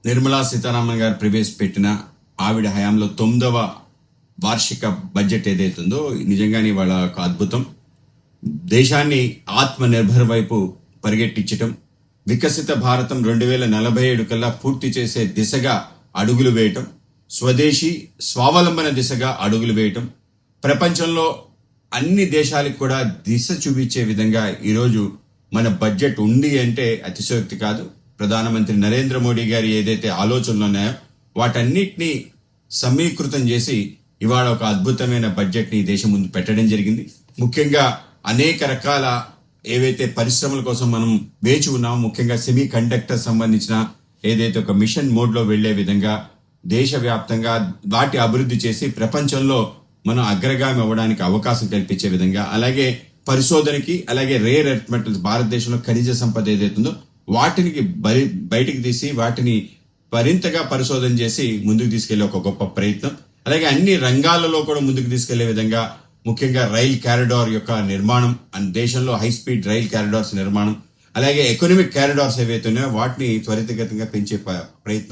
నిర్మలా సీతారామన్ గారు ప్రవేశపెట్టిన ఆవిడ హయాంలో 9వ వార్షిక బడ్జెట్ ఏదైతుందో నిజంగానే వాళ్ళ ఒక అద్భుతం. దేశాన్ని ఆత్మ నిర్భర్ వైపు పరిగెట్టించటం, వికసిత భారతం 2047 కల్లా పూర్తి చేసే దిశగా అడుగులు వేయటం, స్వదేశీ స్వావలంబన దిశగా అడుగులు వేయటం, ప్రపంచంలో అన్ని దేశాలకు కూడా దిశ చూపించే విధంగా ఈరోజు మన బడ్జెట్ ఉంది అంటే అతిశయోక్తి కాదు. ప్రధానమంత్రి నరేంద్ర మోడీ గారి ఏదైతే ఆలోచనలు ఉన్నాయో వాటన్నిటినీ సమీకృతం చేసి ఇవాళ ఒక అద్భుతమైన బడ్జెట్ని దేశం ముందు పెట్టడం జరిగింది. ముఖ్యంగా అనేక రకాల ఏవైతే పరిశ్రమల కోసం మనం వేచి ఉన్నామో, ముఖ్యంగా సెమీ కండక్టర్ సంబంధించిన ఏదైతే ఒక మిషన్ మోడ్లో వెళ్లే విధంగా దేశవ్యాప్తంగా వాటి అభివృద్ధి చేసి ప్రపంచంలో మనం అగ్రగామి అవ్వడానికి అవకాశం కల్పించే విధంగా, అలాగే పరిశోధనకి, అలాగే రేర్ ఎర్త్ మెటల్స్ భారతదేశంలో ఖనిజ సంపద ఏదైతుందో వాటిని బయటికి తీసి వాటిని మరింతగా పరిశోధన చేసి ముందుకు తీసుకెళ్లే ఒక గొప్ప ప్రయత్నం. అలాగే అన్ని రంగాలలో కూడా ముందుకు తీసుకెళ్లే విధంగా ముఖ్యంగా రైల్ కారిడార్ యొక్క నిర్మాణం, దేశంలో హై స్పీడ్ రైల్ కారిడార్స్ నిర్మాణం, అలాగే ఎకనామిక్ కారిడార్స్ ఏవైతే ఉన్నాయో వాటిని త్వరితగతంగా పెంచే ప్రయత్నం.